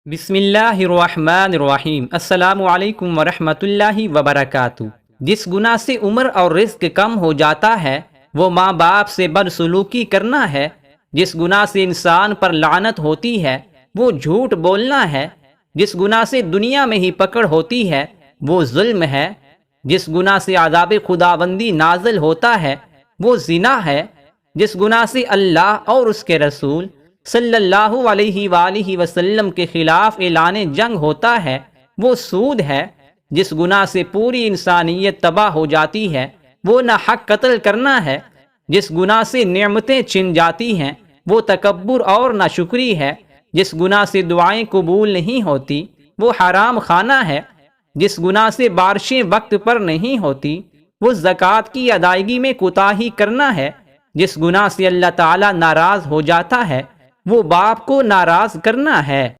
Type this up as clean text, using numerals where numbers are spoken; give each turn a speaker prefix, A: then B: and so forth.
A: बिस्मिल्लाहिर्रहमानिर्रहीम अस्सलामु अलैकुम वरहमतुल्लाहि वबरकातुहू। जिस गुनाह से उम्र और रिस्क कम हो जाता है वो माँ बाप से बदसलूकी करना है। जिस गुनाह से इंसान पर लानत होती है वो झूठ बोलना है। जिस गुनाह से दुनिया में ही पकड़ होती है वो जुल्म है। जिस गुनाह से आज़ाब खुदाबंदी नाजिल होता है वो जिना है। जिस गुनाह से अल्लाह और उसके रसूल सल्लल्लाहु अलैहि वसल्लम के खिलाफ ऐलान जंग होता है वो सूद है। जिस गुनाह से पूरी इंसानियत तबाह हो जाती है वो न हक कत्ल करना है। जिस गुनाह से नेमतें छिन जाती हैं वो तकब्बुर और नाशुक्री है। जिस गुनाह से दुआएं कबूल नहीं होती वो हराम खाना है। जिस गुनाह से बारिशें वक्त पर नहीं होती वो ज़कात की अदायगी में कोताही करना है। जिस गुनाह से अल्लाह ताला नाराज़ हो जाता है वो बाप को नाराज़ करना है।